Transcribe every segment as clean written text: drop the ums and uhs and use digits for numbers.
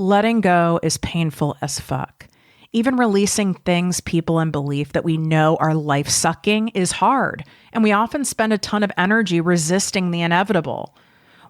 Letting go is painful as fuck. Even releasing things, people, and belief that we know are life-sucking is hard, and we often spend a ton of energy resisting the inevitable.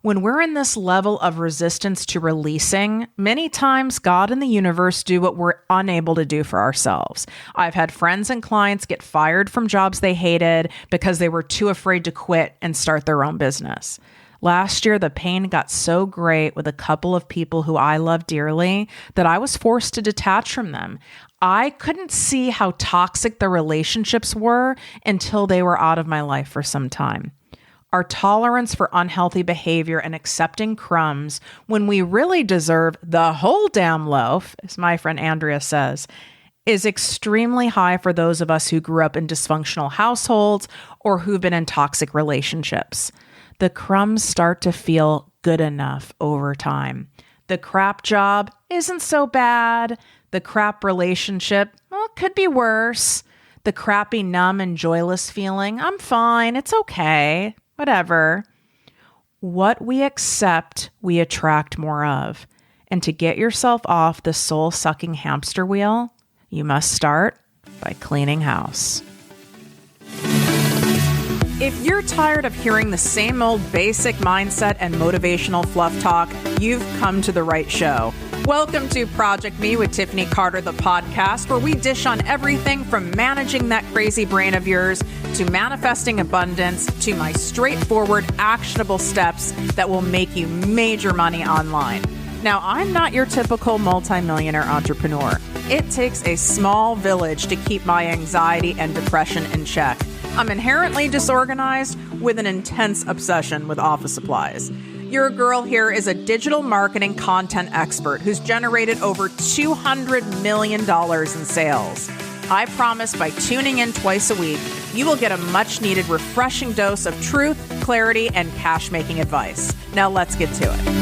When we're in this level of resistance to releasing, many times God and the universe do what we're unable to do for ourselves. I've had friends and clients get fired from jobs they hated because they were too afraid to quit and start their own business. Last year, the pain got so great with a couple of people who I love dearly that I was forced to detach from them. I couldn't see how toxic the relationships were until they were out of my life for some time. Our tolerance for unhealthy behavior and accepting crumbs when we really deserve the whole damn loaf, as my friend Andrea says, is extremely high for those of us who grew up in dysfunctional households or who've been in toxic relationships. The crumbs start to feel good enough over time. The crap job isn't so bad. The crap relationship, well, could be worse. The crappy, numb, and joyless feeling, I'm fine, it's okay, whatever. What we accept, we attract more of. And to get yourself off the soul-sucking hamster wheel, you must start by cleaning house. If you're tired of hearing the same old basic mindset and motivational fluff talk, you've come to the right show. Welcome to Project Me with Tiffany Carter, the podcast, where we dish on everything from managing that crazy brain of yours to manifesting abundance to my straightforward, actionable steps that will make you major money online. Now, I'm not your typical multimillionaire entrepreneur. It takes a small village to keep my anxiety and depression in check. I'm inherently disorganized with an intense obsession with office supplies. Your girl here is a digital marketing content expert who's generated over $200 million in sales. I promise by tuning in twice a week, you will get a much needed refreshing dose of truth, clarity, and cash-making advice. Now let's get to it.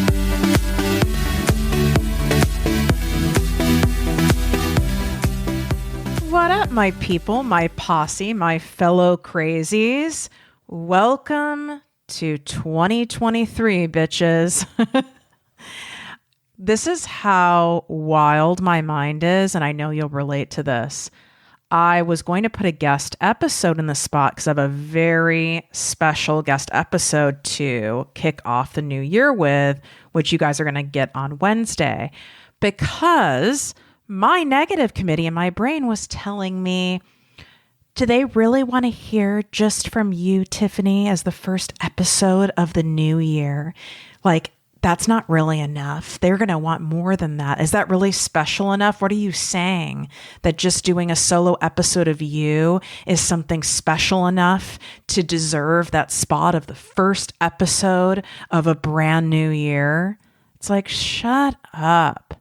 What up, my people, my posse, my fellow crazies? Welcome to 2023, bitches. This is how wild my mind is, and I know you'll relate to this. I was going to put a guest episode in the spot because I have a very special guest episode to kick off the new year with, which you guys are going to get on Wednesday, because my negative committee in my brain was telling me, do they really want to hear just from you, Tiffany, as the first episode of the new year? Like, that's not really enough. They're going to want more than that. Is that really special enough? What are you saying? That just doing a solo episode of you is something special enough to deserve that spot of the first episode of a brand new year? It's like, shut up.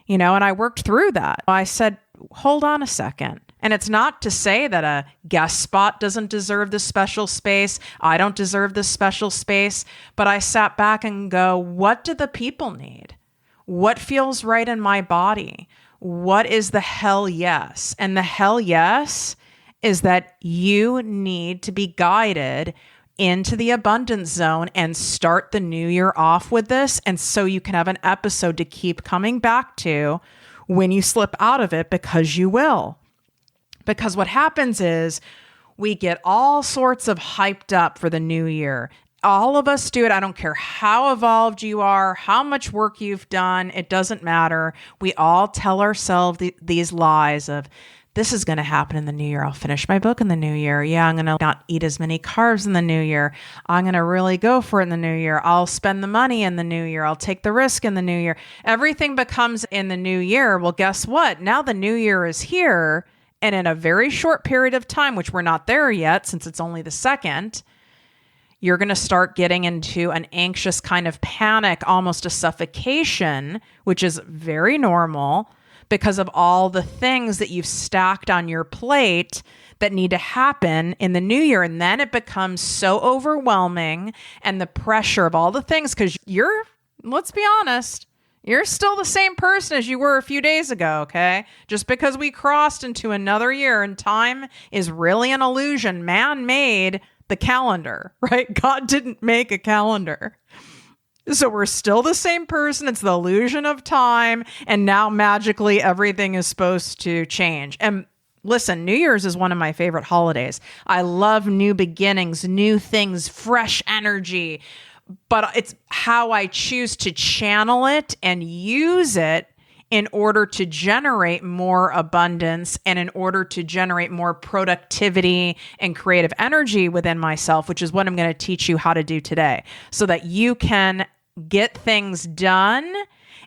You know, and I worked through that. I said, hold on a second. And it's not to say that a guest spot doesn't deserve this special space. I don't deserve this special space. But I sat back and go, what do the people need? What feels right in my body? What is the hell yes? And the hell yes is that you need to be guided into the abundance zone and start the new year off with this. And so you can have an episode to keep coming back to when you slip out of it, because you will. Because what happens is we get all sorts of hyped up for the new year. All of us do it. I don't care how evolved you are, how much work you've done. It doesn't matter. We all tell ourselves these lies of, this is going to happen in the new year. I'll finish my book in the new year. Yeah, I'm going to not eat as many carbs in the new year. I'm going to really go for it in the new year. I'll spend the money in the new year. I'll take the risk in the new year. Everything becomes in the new year. Well, guess what? Now the new year is here. And in a very short period of time, which we're not there yet since it's only the 2nd, you're going to start getting into an anxious kind of panic, almost a suffocation, which is very normal, because of all the things that you've stacked on your plate that need to happen in the new year. And then it becomes so overwhelming, and the pressure of all the things, because let's be honest, you're still the same person as you were a few days ago, okay? Just because we crossed into another year, and time is really an illusion. Man made the calendar, right? God didn't make a calendar. So we're still the same person. It's the illusion of time. And now magically everything is supposed to change. And listen, New Year's is one of my favorite holidays. I love new beginnings, new things, fresh energy. But it's how I choose to channel it and use it in order to generate more abundance and in order to generate more productivity and creative energy within myself, which is what I'm going to teach you how to do today so that you can get things done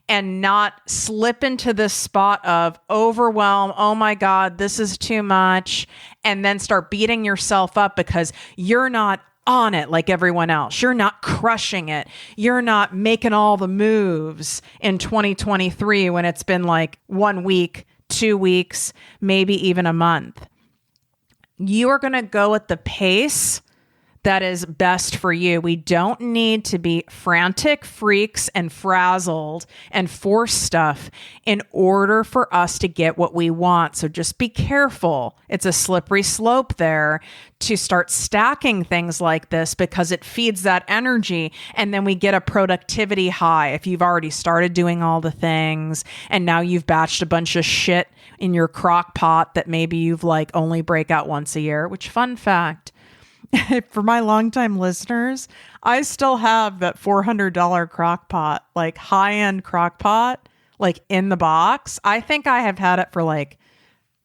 and not slip into this spot of overwhelm. Oh my God, this is too much. And then start beating yourself up because you're not on it like everyone else. You're not crushing it. You're not making all the moves in 2023 when it's been like 1 week, 2 weeks, maybe even a month. You are going to go at the pace that is best for you. We don't need to be frantic freaks and frazzled and force stuff in order for us to get what we want. So just be careful. It's a slippery slope there to start stacking things like this because it feeds that energy. And then we get a productivity high if you've already started doing all the things and now you've batched a bunch of shit in your crock pot that maybe you've like only break out once a year, which fun fact, for my longtime listeners, I still have that $400 crock pot, like high-end crock pot, like in the box. I think I have had it for like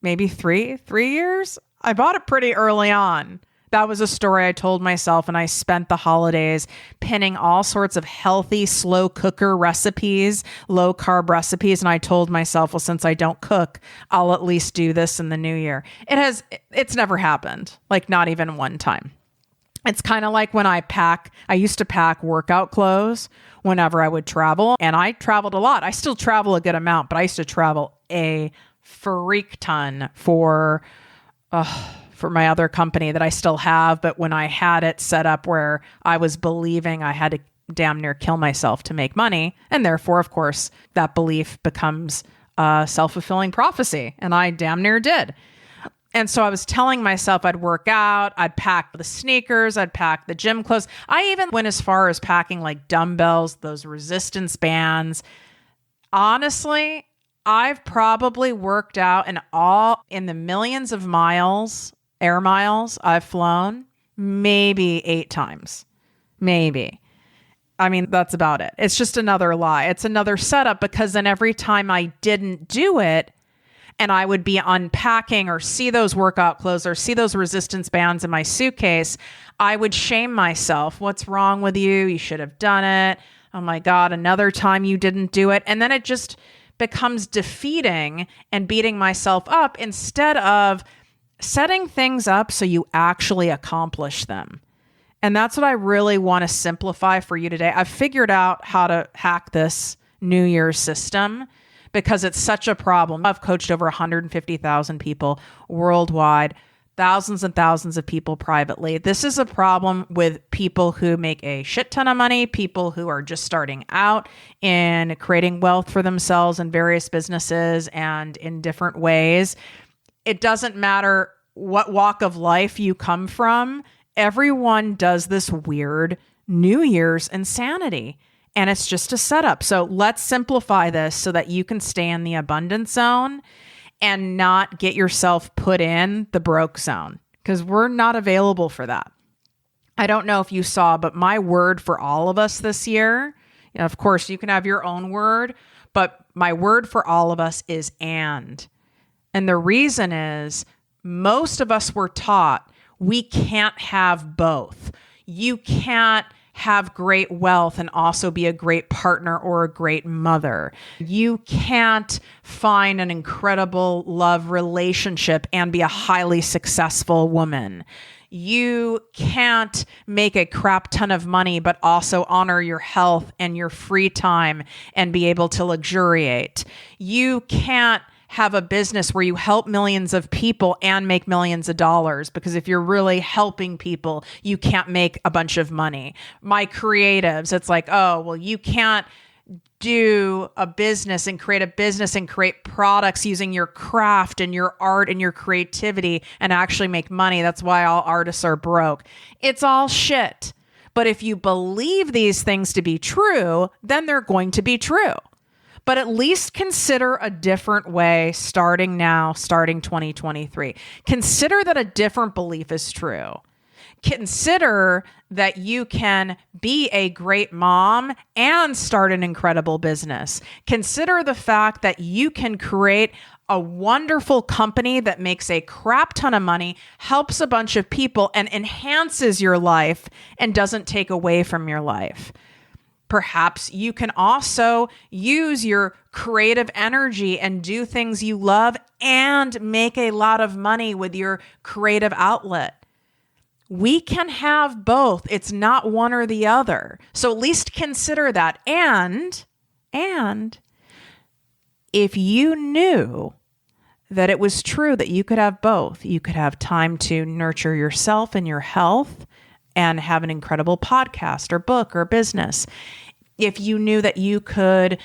maybe three years. I bought it pretty early on. That was a story I told myself, and I spent the holidays pinning all sorts of healthy, slow cooker recipes, low carb recipes. And I told myself, well, since I don't cook, I'll at least do this in the new year. It's never happened, like not even one time. It's kind of like when I used to pack workout clothes whenever I would travel, and I traveled a lot. I still travel a good amount, but I used to travel a freak ton for my other company that I still have. But when I had it set up where I was believing I had to damn near kill myself to make money, and therefore, of course, that belief becomes a self-fulfilling prophecy, and I damn near did. And so I was telling myself I'd work out, I'd pack the sneakers, I'd pack the gym clothes. I even went as far as packing like dumbbells, those resistance bands. Honestly, I've probably worked out in the millions of miles, air miles I've flown, maybe 8 times, maybe. I mean, that's about it. It's just another lie. It's another setup because then every time I didn't do it, and I would be unpacking or see those workout clothes or see those resistance bands in my suitcase, I would shame myself. What's wrong with you? You should have done it. Oh my God, another time you didn't do it. And then it just becomes defeating and beating myself up instead of setting things up so you actually accomplish them. And that's what I really want to simplify for you today. I've figured out how to hack this New Year's system because it's such a problem. I've coached over 150,000 people worldwide, thousands and thousands of people privately. This is a problem with people who make a shit ton of money, people who are just starting out in creating wealth for themselves in various businesses and in different ways. It doesn't matter what walk of life you come from. Everyone does this weird New Year's insanity. And it's just a setup. So let's simplify this so that you can stay in the abundance zone and not get yourself put in the broke zone, because we're not available for that. I don't know if you saw, but my word for all of us this year, of course, you can have your own word, but my word for all of us is and. And the reason is most of us were taught we can't have both. You can't have great wealth and also be a great partner or a great mother. You can't find an incredible love relationship and be a highly successful woman. You can't make a crap ton of money, but also honor your health and your free time and be able to luxuriate. You can't have a business where you help millions of people and make millions of dollars, because if you're really helping people, you can't make a bunch of money. My creatives, it's like, oh, well, you can't do a business and create products using your craft and your art and your creativity and actually make money. That's why all artists are broke. It's all shit. But if you believe these things to be true, then they're going to be true. But at least consider a different way starting now, starting 2023. Consider that a different belief is true. Consider that you can be a great mom and start an incredible business. Consider the fact that you can create a wonderful company that makes a crap ton of money, helps a bunch of people, and enhances your life and doesn't take away from your life. Perhaps you can also use your creative energy and do things you love and make a lot of money with your creative outlet. We can have both. It's not one or the other. So at least consider that. And if you knew that it was true that you could have both, you could have time to nurture yourself and your health and have an incredible podcast or book or business. If you knew that you could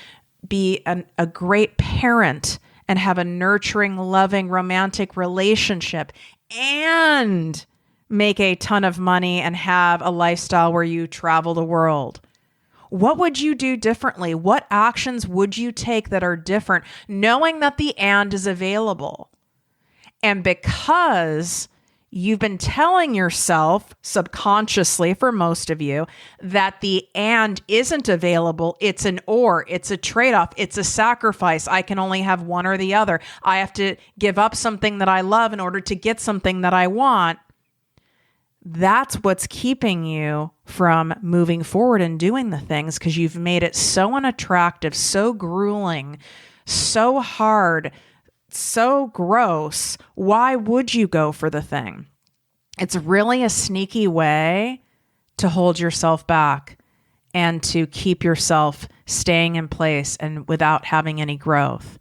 be a great parent and have a nurturing, loving, romantic relationship and make a ton of money and have a lifestyle where you travel the world, what would you do differently? What actions would you take that are different, knowing that the and is available? And because you've been telling yourself subconsciously, for most of you, that the and isn't available, it's an or, it's a trade-off, it's a sacrifice. I can only have one or the other. I have to give up something that I love in order to get something that I want. That's what's keeping you from moving forward and doing the things, because you've made it so unattractive, so grueling, so hard, so gross. Why would you go for the thing? It's really a sneaky way to hold yourself back and to keep yourself staying in place and without having any growth.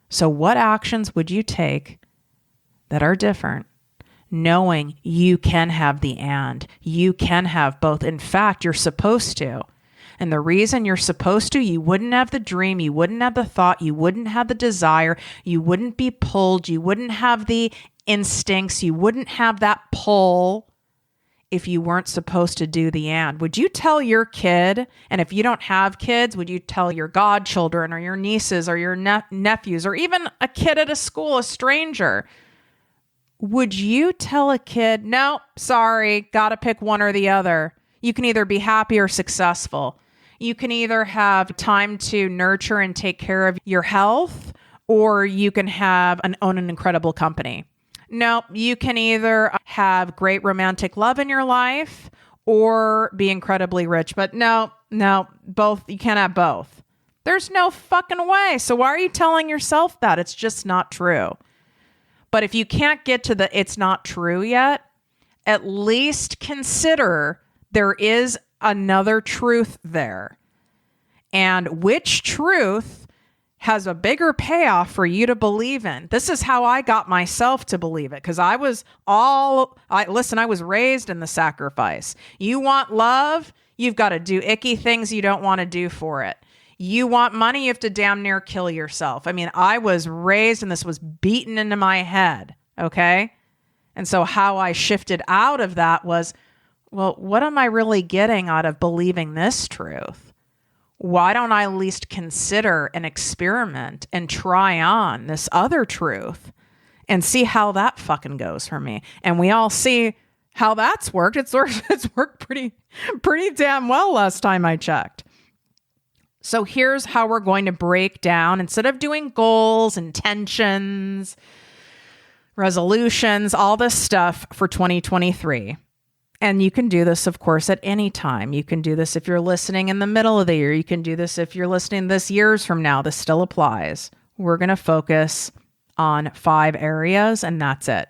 So what actions would you take that are different, knowing you can have the and, you can have both? In fact, you're supposed to. And the reason you're supposed to, you wouldn't have the dream, you wouldn't have the thought, you wouldn't have the desire, you wouldn't be pulled, you wouldn't have the instincts, you wouldn't have that pull if you weren't supposed to do the and. Would you tell your kid, and if you don't have kids, would you tell your godchildren or your nieces or your nephews or even a kid at a school, a stranger, would you tell a kid, no, sorry, gotta pick one or the other? You can either be happy or successful. You can either have time to nurture and take care of your health, or you can own an incredible company. No, you can either have great romantic love in your life or be incredibly rich. But no, both. You can't have both. There's no fucking way. So why are you telling yourself that? It's just not true. But if you can't get to the it's not true yet, at least consider there is another truth there. And which truth has a bigger payoff for you to believe in? This is how I got myself to believe it, because I was raised in the sacrifice. You want love, you've got to do icky things you don't want to do for it. You want money, you have to damn near kill yourself. I mean, I was raised and this was beaten into my head, okay? And so how I shifted out of that was, well, what am I really getting out of believing this truth? Why don't I at least consider an experiment and try on this other truth and see how that fucking goes for me? And we all see how that's worked. It's worked pretty damn well last time I checked. So here's how we're going to break down, instead of doing goals, intentions, resolutions, all this stuff for 2023. And you can do this, of course, at any time. You can do this if you're listening in the middle of the year. You can do this if you're listening this years from now. This still applies. We're going to focus on 5 areas, and that's it.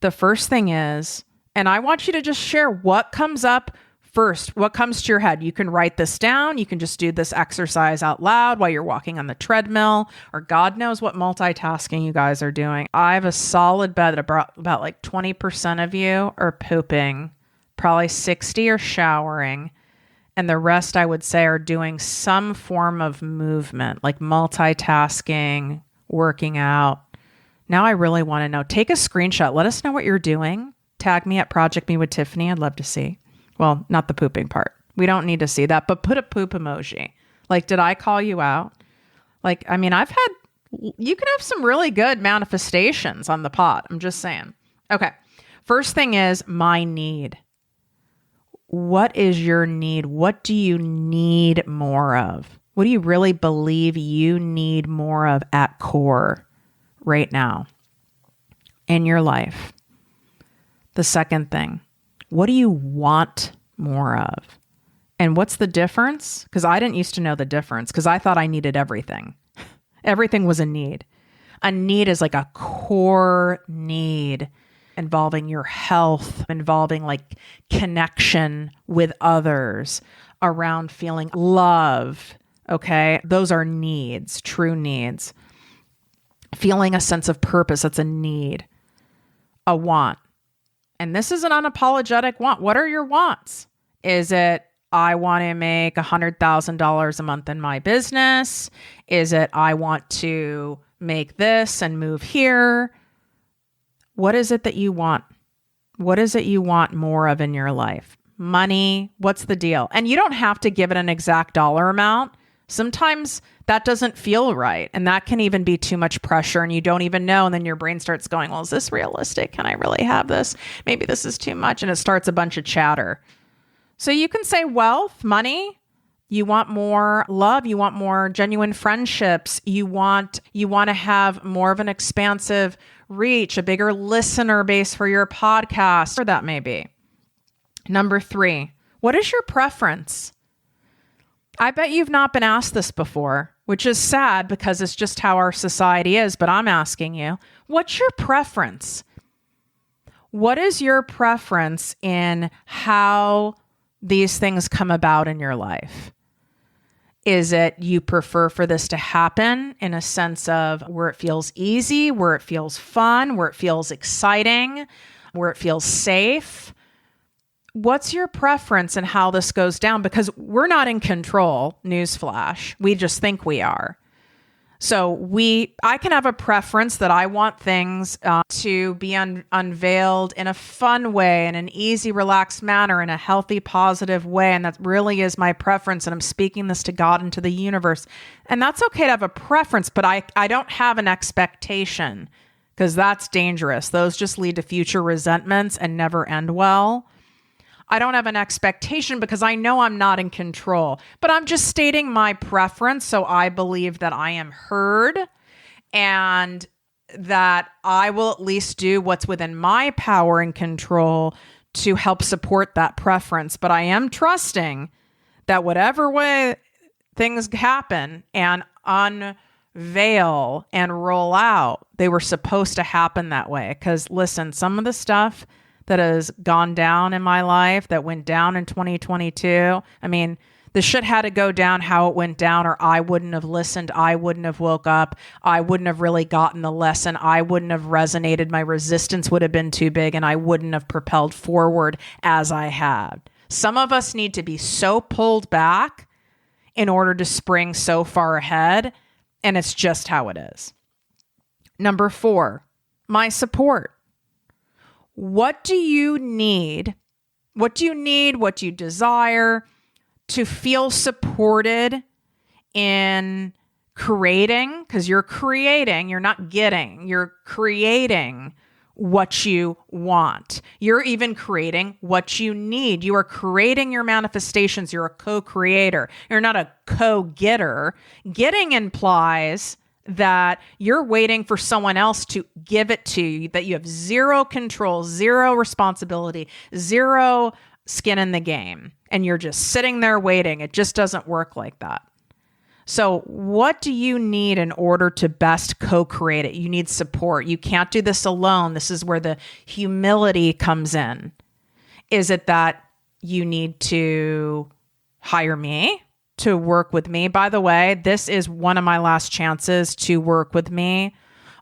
The first thing is, and I want you to just share what comes up first, what comes to your head. You can write this down. You can just do this exercise out loud while you're walking on the treadmill, or God knows what multitasking you guys are doing. I have a solid bet that about like 20% of you are pooping, probably 60 are showering, and the rest I would say are doing some form of movement, like multitasking, working out. Now I really want to know. Take a screenshot. Let us know what you're doing. Tag me at ProjectME with Tiffany. I'd love to see. Well, not the pooping part. We don't need to see that, but put a poop emoji. Like, did I call you out? Like, I mean, you can have some really good manifestations on the pot. I'm just saying. Okay. First thing is my need. What is your need? What do you need more of? What do you really believe you need more of at core right now in your life? The second thing, what do you want more of? And what's the difference? Because I didn't used to know the difference because I thought I needed everything. Everything was a need. A need is like a core need involving your health, involving like connection with others, around feeling love. Okay. Those are needs, true needs. Feeling a sense of purpose. That's a need. A want. And this is an unapologetic want. What are your wants? Is it, I want to make $100,000 a month in my business? Is it, I want to make this and move here? What is it that you want? What is it you want more of in your life? Money? What's the deal? And you don't have to give it an exact dollar amount. Sometimes that doesn't feel right. And that can even be too much pressure and you don't even know. And then your brain starts going, well, is this realistic? Can I really have this? Maybe this is too much. And it starts a bunch of chatter. So you can say wealth, money. You want more love. You want more genuine friendships. You want to have more of an expansive reach, a bigger listener base for your podcast, or that may be. Number 3, what is your preference? I bet you've not been asked this before, which is sad because it's just how our society is. But I'm asking you, what's your preference? What is your preference in how these things come about in your life? Is it you prefer for this to happen in a sense of where it feels easy, where it feels fun, where it feels exciting, where it feels safe? What's your preference in how this goes down? Because we're not in control, newsflash. We just think we are. So I can have a preference that I want things to be unveiled in a fun way, in an easy, relaxed manner, in a healthy, positive way. And that really is my preference. And I'm speaking this to God and to the universe. And that's okay to have a preference, but I don't have an expectation because that's dangerous. Those just lead to future resentments and never end well. I don't have an expectation because I know I'm not in control, but I'm just stating my preference. So I believe that I am heard and that I will at least do what's within my power and control to help support that preference. But I am trusting that whatever way things happen and unveil and roll out, they were supposed to happen that way. Because listen, some of the stuff that has gone down in my life, that went down in 2022. I mean, the shit had to go down how it went down, or I wouldn't have listened. I wouldn't have woke up. I wouldn't have really gotten the lesson. I wouldn't have resonated. My resistance would have been too big, and I wouldn't have propelled forward as I had. Some of us need to be so pulled back in order to spring so far ahead, and it's just how it is. Number 4, my support. What do you need? What do you need? What do you desire to feel supported in creating? Because you're creating, you're not getting, you're creating what you want. You're even creating what you need. You are creating your manifestations. You're a co-creator. You're not a co-getter. Getting implies that you're waiting for someone else to give it to you, that you have zero control, zero responsibility, zero skin in the game, and you're just sitting there waiting. It just doesn't work like that. So what do you need in order to best co-create it? You need support. You can't do this alone. This is where the humility comes in. Is it that you need to hire me to work with me? By the way, this is one of my last chances to work with me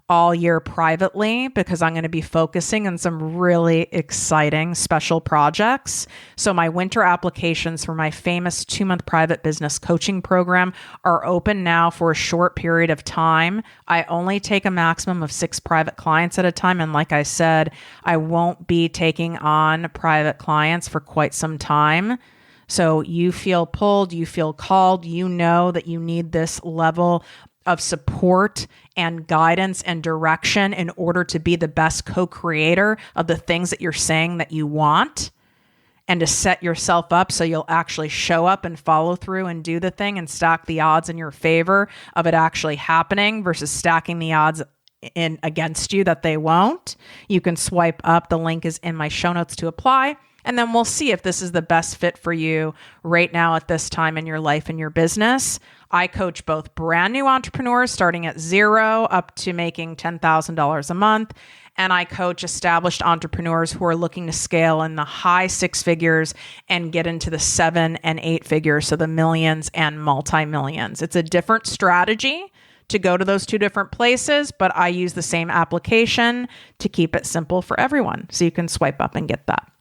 all year privately because I'm going to be focusing on some really exciting special projects. So my winter applications for my famous 2-month private business coaching program are open now for a short period of time. I only take a maximum of 6 private clients at a time. And like I said, I won't be taking on private clients for quite some time. So you feel pulled, you feel called, you know that you need this level of support and guidance and direction in order to be the best co-creator of the things that you're saying that you want, and to set yourself up so you'll actually show up and follow through and do the thing and stack the odds in your favor of it actually happening versus stacking the odds in against you that they won't. You can swipe up. The link is in my show notes to apply. And then we'll see if this is the best fit for you right now at this time in your life and your business. I coach both brand new entrepreneurs starting at 0 up to making $10,000 a month. And I coach established entrepreneurs who are looking to scale in the high 6 figures and get into the 7 and 8 figures. So the millions and multi-millions. It's a different strategy to go to those 2 different places, but I use the same application to keep it simple for everyone. So you can swipe up and get that.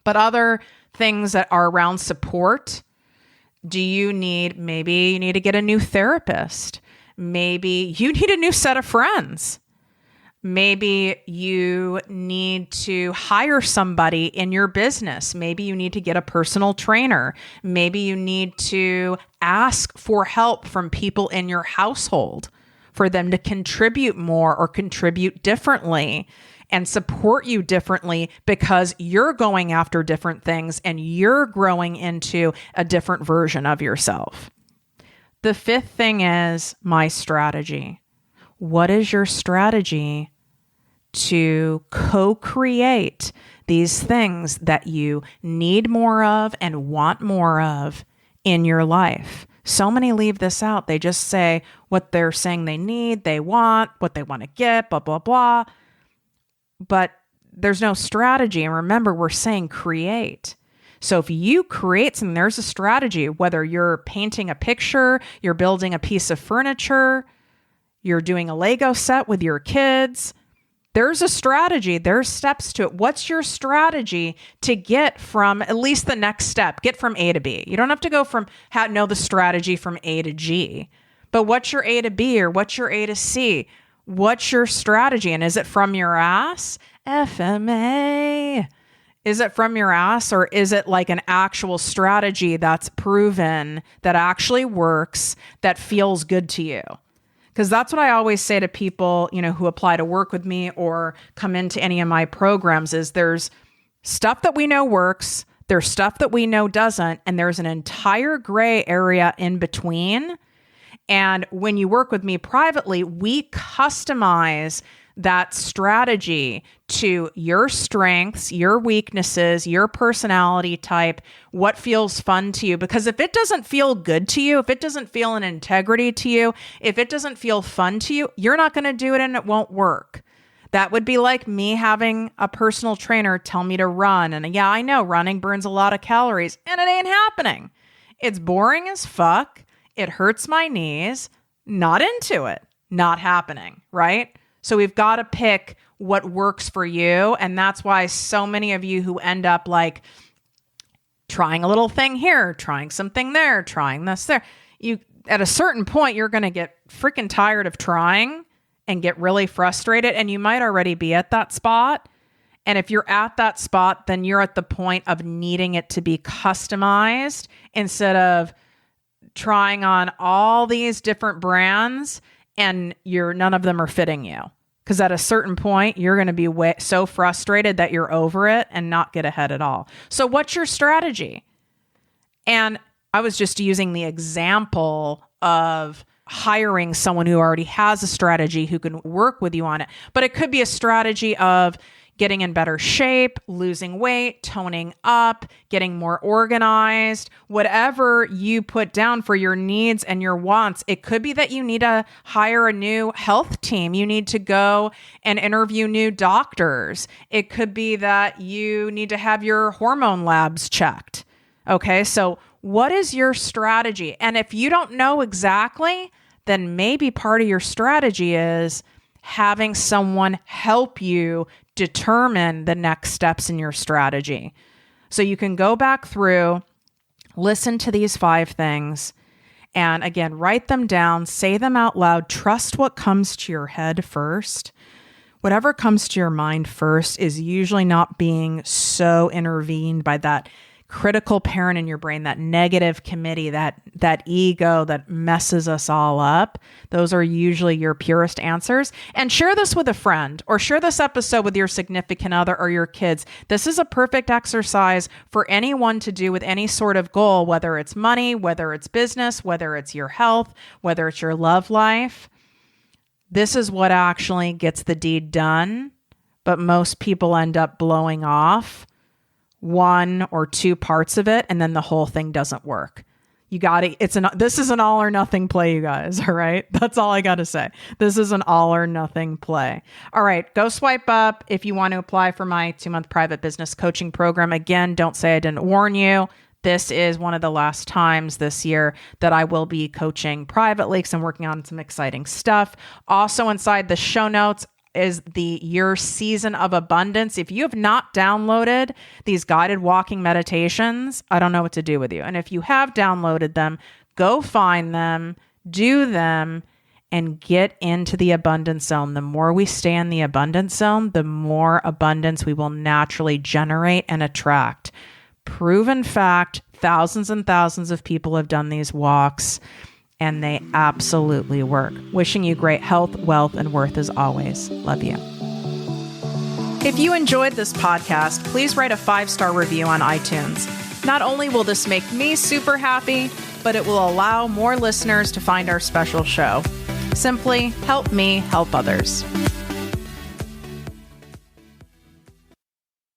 But other things that are around support, maybe you need to get a new therapist. Maybe you need a new set of friends. Maybe you need to hire somebody in your business. Maybe you need to get a personal trainer. Maybe you need to ask for help from people in your household for them to contribute more or contribute differently and support you differently because you're going after different things and you're growing into a different version of yourself. The 5th thing is my strategy. What is your strategy to co-create these things that you need more of and want more of in your life? So many leave this out. They just say what they're saying they need, they want, what they want to get, blah, blah, blah. But there's no strategy. And remember, we're saying create. So if you create something, there's a strategy, whether you're painting a picture, you're building a piece of furniture, you're doing a Lego set with your kids, there's a strategy. There's steps to it. What's your strategy to get from at least the next step? Get from A to B. You don't have to go from know the strategy from A to G, but what's your A to B or what's your A to C? What's your strategy? And is it from your ass? FMA. Is it from your ass, or is it like an actual strategy that's proven, that actually works, that feels good to you? Because that's what I always say to people, who apply to work with me or come into any of my programs is there's stuff that we know works, there's stuff that we know doesn't, and there's an entire gray area in between. And when you work with me privately, we customize that strategy to your strengths, your weaknesses, your personality type, what feels fun to you. Because if it doesn't feel good to you, if it doesn't feel an integrity to you, if it doesn't feel fun to you, you're not going to do it and it won't work. That would be like me having a personal trainer tell me to run. And yeah, I know running burns a lot of calories and it ain't happening. It's boring as fuck. It hurts my knees, not into it, not happening, right? So we've got to pick what works for you. And that's why so many of you who end up like trying a little thing here, trying something there, trying this there, at a certain point, you're going to get freaking tired of trying and get really frustrated. And you might already be at that spot. And if you're at that spot, then you're at the point of needing it to be customized instead of trying on all these different brands and none of them are fitting you. Because at a certain point, you're going to be so frustrated that you're over it and not get ahead at all. So what's your strategy? And I was just using the example of hiring someone who already has a strategy who can work with you on it. But it could be a strategy of getting in better shape, losing weight, toning up, getting more organized, whatever you put down for your needs and your wants. It could be that you need to hire a new health team. You need to go and interview new doctors. It could be that you need to have your hormone labs checked. Okay, so what is your strategy? And if you don't know exactly, then maybe part of your strategy is having someone help you determine the next steps in your strategy. So you can go back through, listen to these 5 things, and again, write them down, say them out loud, trust what comes to your head first. Whatever comes to your mind first is usually not being so intervened by that critical parent in your brain, that negative committee, that ego that messes us all up. Those are usually your purest answers. And share this with a friend, or share this episode with your significant other or your kids. This is a perfect exercise for anyone to do with any sort of goal, whether it's money, whether it's business, whether it's your health, whether it's your love life. This is what actually gets the deed done, but most people end up blowing off 1 or 2 parts of it, and then the whole thing doesn't work. This is an all or nothing play, you guys. All right. That's all I got to say. This is an all or nothing play. All right. Go swipe up if you want to apply for my 2-month private business coaching program. Again, don't say I didn't warn you. This is one of the last times this year that I will be coaching privately because I'm working on some exciting stuff. Also inside the show notes is your season of abundance. If you have not downloaded these guided walking meditations, I don't know what to do with you. And if you have downloaded them, go find them, do them, and get into the abundance zone. The more we stay in the abundance zone, the more abundance we will naturally generate and attract. Proven fact, thousands and thousands of people have done these walks, and they absolutely work. Wishing you great health, wealth, and worth as always. Love you. If you enjoyed this podcast, please write a 5-star review on iTunes. Not only will this make me super happy, but it will allow more listeners to find our special show. Simply help me help others.